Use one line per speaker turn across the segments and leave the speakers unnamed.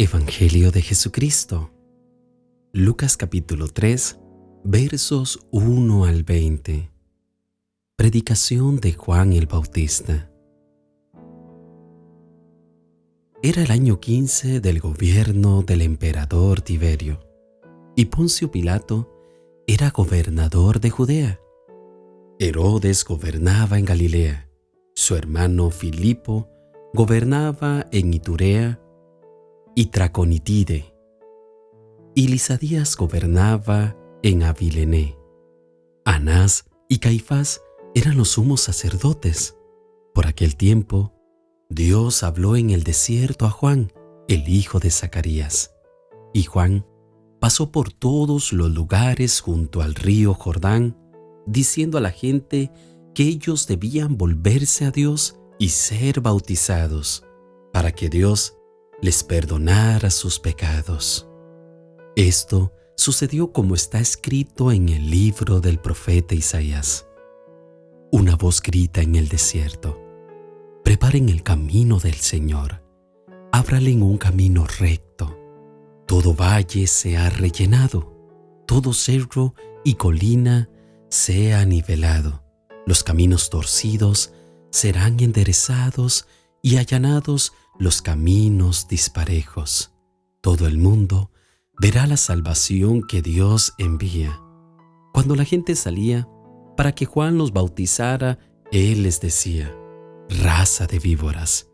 Evangelio de Jesucristo, Lucas capítulo 3, versos 1 al 20. Predicación de Juan el Bautista. Era el año 15 del gobierno del emperador Tiberio, y Poncio Pilato era gobernador de Judea. Herodes gobernaba en Galilea, su hermano Filipo gobernaba en Iturea y Traconitide, y Lisadías gobernaba en Abilene. Anás y Caifás eran los sumos sacerdotes. Por aquel tiempo, Dios habló en el desierto a Juan, el hijo de Zacarías. Y Juan pasó por todos los lugares junto al río Jordán, diciendo a la gente que ellos debían volverse a Dios y ser bautizados, para que Dios les perdonara sus pecados. Esto sucedió como está escrito en el libro del profeta Isaías. Una voz grita en el desierto: preparen el camino del Señor, ábralen un camino recto. Todo valle sea rellenado, todo cerro y colina sea nivelado. Los caminos torcidos serán enderezados y allanados los caminos disparejos. Todo el mundo verá la salvación que Dios envía. Cuando la gente salía para que Juan los bautizara, él les decía: raza de víboras,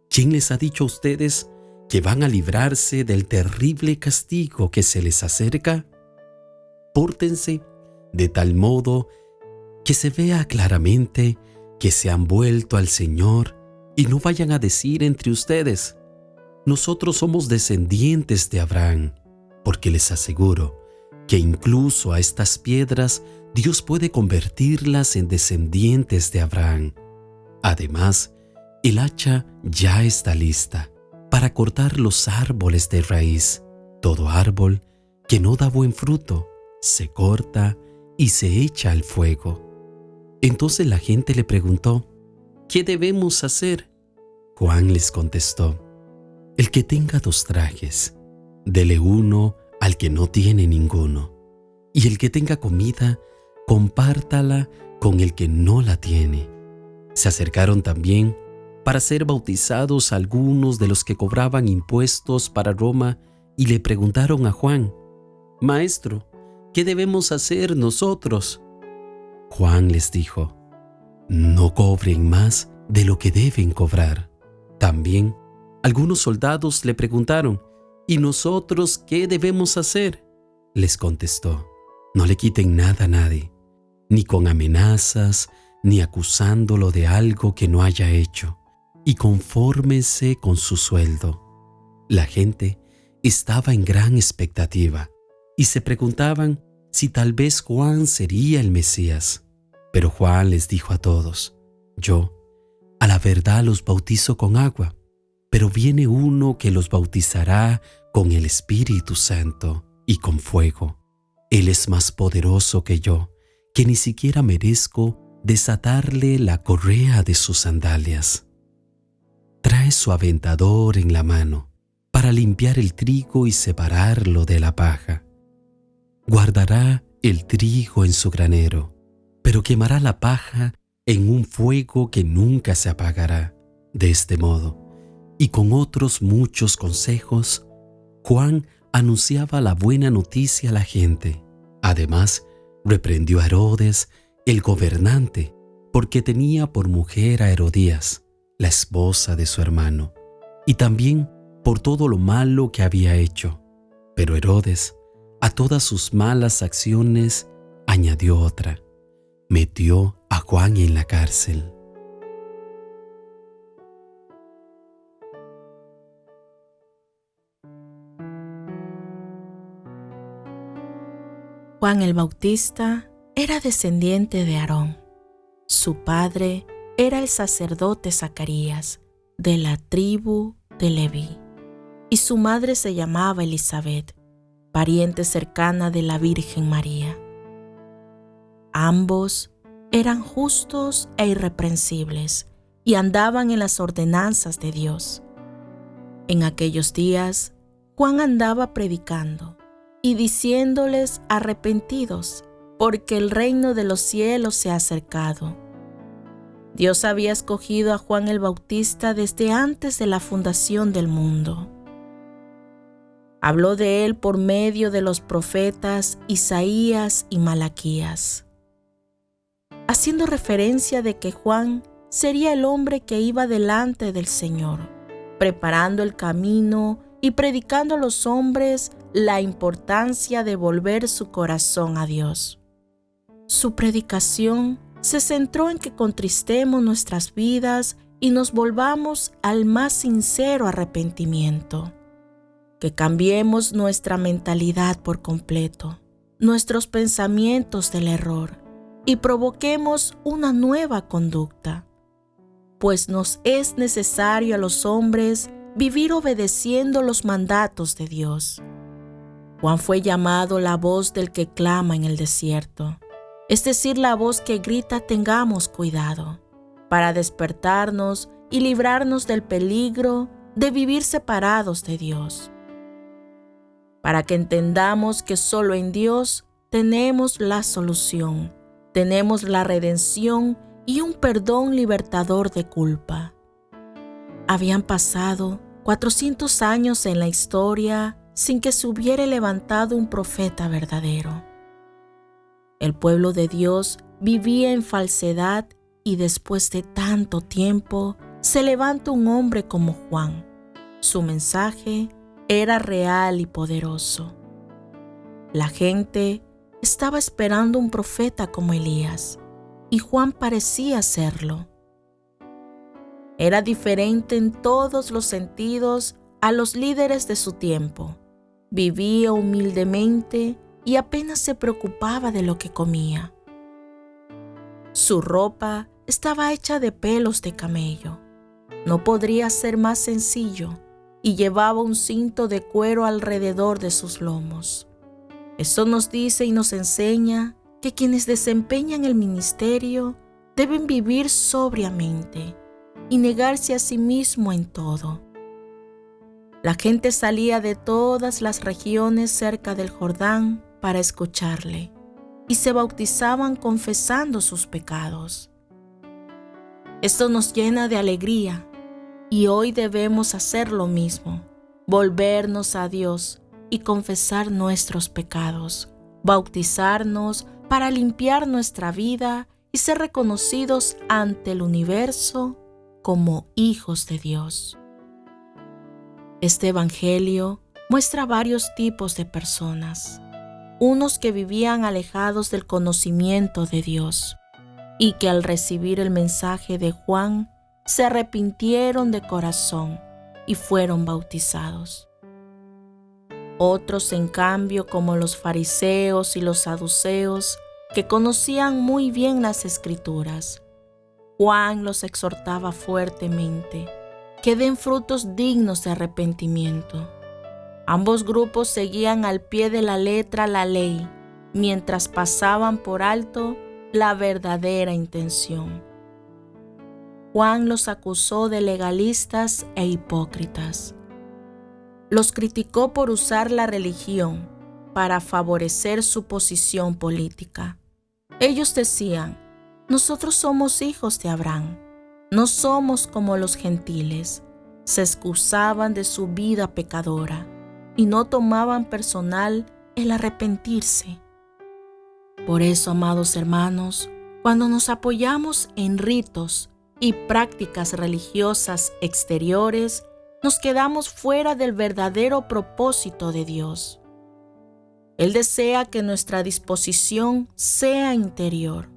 ¿quién les ha dicho a ustedes que van a librarse del terrible castigo que se les acerca? Pórtense de tal modo que se vea claramente que se han vuelto al Señor, y no vayan a decir entre ustedes: nosotros somos descendientes de Abraham, porque les aseguro que incluso a estas piedras Dios puede convertirlas en descendientes de Abraham. Además, el hacha ya está lista para cortar los árboles de raíz. Todo árbol que no da buen fruto se corta y se echa al fuego. Entonces la gente le preguntó: ¿qué debemos hacer? Juan les contestó: el que tenga 2 trajes, dele uno al que no tiene ninguno, y el que tenga comida, compártala con el que no la tiene. Se acercaron también para ser bautizados algunos de los que cobraban impuestos para Roma y le preguntaron a Juan: Maestro, ¿qué debemos hacer nosotros? Juan les dijo: no cobren más de lo que deben cobrar. También algunos soldados le preguntaron: ¿y nosotros qué debemos hacer? Les contestó: no le quiten nada a nadie, ni con amenazas, ni acusándolo de algo que no haya hecho, y confórmense con su sueldo. La gente estaba en gran expectativa y se preguntaban si tal vez Juan sería el Mesías. Pero Juan les dijo a todos: yo, a la verdad, los bautizo con agua, pero viene uno que los bautizará con el Espíritu Santo y con fuego. Él es más poderoso que yo, que ni siquiera merezco desatarle la correa de sus sandalias. Trae su aventador en la mano para limpiar el trigo y separarlo de la paja. Guardará el trigo en su granero, pero quemará la paja en un fuego que nunca se apagará. De este modo, y con otros muchos consejos, Juan anunciaba la buena noticia a la gente. Además, reprendió a Herodes, el gobernante, porque tenía por mujer a Herodías, la esposa de su hermano, y también por todo lo malo que había hecho. Pero Herodes, a todas sus malas acciones, añadió otra: metió a Juan en la cárcel.
Juan el Bautista era descendiente de Aarón. Su padre era el sacerdote Zacarías, de la tribu de Leví, y su madre se llamaba Elisabet, pariente cercana de la Virgen María. Ambos eran justos e irreprensibles y andaban en las ordenanzas de Dios. En aquellos días, Juan andaba predicando y diciéndoles: arrepentidos, porque el reino de los cielos se ha acercado. Dios había escogido a Juan el Bautista desde antes de la fundación del mundo. Habló de él por medio de los profetas Isaías y Malaquías, haciendo referencia de que Juan sería el hombre que iba delante del Señor, preparando el camino y predicando a los hombres la importancia de volver su corazón a Dios. Su predicación se centró en que contristemos nuestras vidas y nos volvamos al más sincero arrepentimiento, que cambiemos nuestra mentalidad por completo, nuestros pensamientos del error, y provoquemos una nueva conducta, pues nos es necesario a los hombres vivir obedeciendo los mandatos de Dios. Juan fue llamado la voz del que clama en el desierto, es decir, la voz que grita: tengamos cuidado, para despertarnos y librarnos del peligro de vivir separados de Dios. Para que entendamos que solo en Dios tenemos la solución, tenemos la redención y un perdón libertador de culpa. Habían pasado 400 años en la historia sin que se hubiera levantado un profeta verdadero. El pueblo de Dios vivía en falsedad y después de tanto tiempo se levanta un hombre como Juan. Su mensaje era real y poderoso. La gente estaba esperando un profeta como Elías, y Juan parecía serlo. Era diferente en todos los sentidos a los líderes de su tiempo. Vivía humildemente y apenas se preocupaba de lo que comía. Su ropa estaba hecha de pelos de camello. No podría ser más sencillo, y llevaba un cinto de cuero alrededor de sus lomos. Esto nos dice y nos enseña que quienes desempeñan el ministerio deben vivir sobriamente y negarse a sí mismo en todo. La gente salía de todas las regiones cerca del Jordán para escucharle, y se bautizaban confesando sus pecados. Esto nos llena de alegría, y hoy debemos hacer lo mismo: volvernos a Dios y confesar nuestros pecados, bautizarnos para limpiar nuestra vida y ser reconocidos ante el universo como hijos de Dios. Este evangelio muestra varios tipos de personas: unos que vivían alejados del conocimiento de Dios y que al recibir el mensaje de Juan se arrepintieron de corazón y fueron bautizados. Otros, en cambio, como los fariseos y los saduceos, que conocían muy bien las Escrituras, Juan los exhortaba fuertemente que den frutos dignos de arrepentimiento. Ambos grupos seguían al pie de la letra la ley, mientras pasaban por alto la verdadera intención. Juan los acusó de legalistas e hipócritas. Los criticó por usar la religión para favorecer su posición política. Ellos decían: nosotros somos hijos de Abraham, no somos como los gentiles. Se excusaban de su vida pecadora y no tomaban personal el arrepentirse. Por eso, amados hermanos, cuando nos apoyamos en ritos y prácticas religiosas exteriores, nos quedamos fuera del verdadero propósito de Dios. Él desea que nuestra disposición sea interior,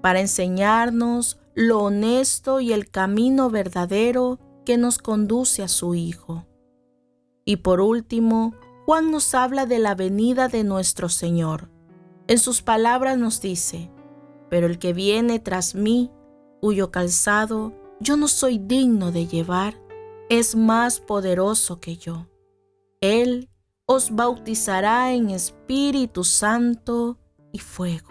para enseñarnos lo honesto y el camino verdadero que nos conduce a su Hijo. Y por último, Juan nos habla de la venida de nuestro Señor. En sus palabras nos dice: pero el que viene tras mí, cuyo calzado yo no soy digno de llevar, es más poderoso que yo. Él os bautizará en Espíritu Santo y fuego.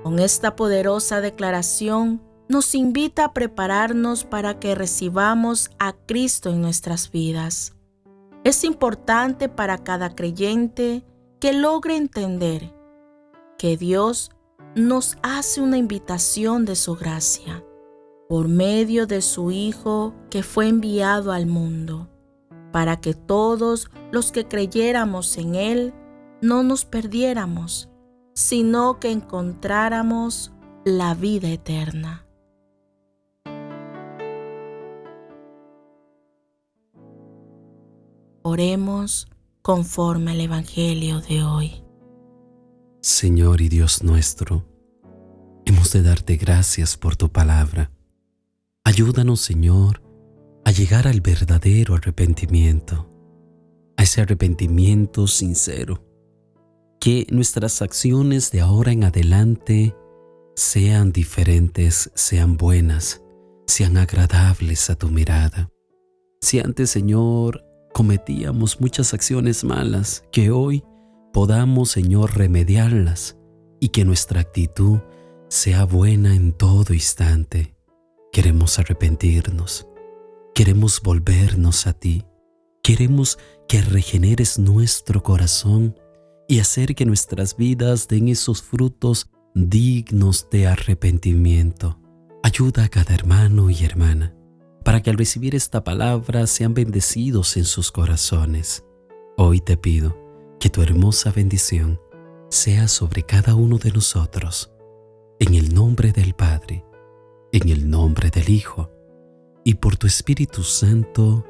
Con esta poderosa declaración nos invita a prepararnos para que recibamos a Cristo en nuestras vidas. Es importante para cada creyente que logre entender que Dios nos hace una invitación de su gracia por medio de su Hijo que fue enviado al mundo, para que todos los que creyéramos en Él no nos perdiéramos, sino que encontráramos la vida eterna. Oremos conforme al Evangelio de hoy.
Señor y Dios nuestro, hemos de darte gracias por tu palabra. Ayúdanos, Señor, a llegar al verdadero arrepentimiento, a ese arrepentimiento sincero. Que nuestras acciones de ahora en adelante sean diferentes, sean buenas, sean agradables a tu mirada. Si antes, Señor, cometíamos muchas acciones malas, que hoy podamos, Señor, remediarlas y que nuestra actitud sea buena en todo instante. Queremos arrepentirnos, queremos volvernos a ti, queremos que regeneres nuestro corazón y hacer que nuestras vidas den esos frutos dignos de arrepentimiento. Ayuda a cada hermano y hermana para que al recibir esta palabra sean bendecidos en sus corazones. Hoy te pido que tu hermosa bendición sea sobre cada uno de nosotros, en el nombre del Padre, en el nombre del Hijo, y por tu Espíritu Santo.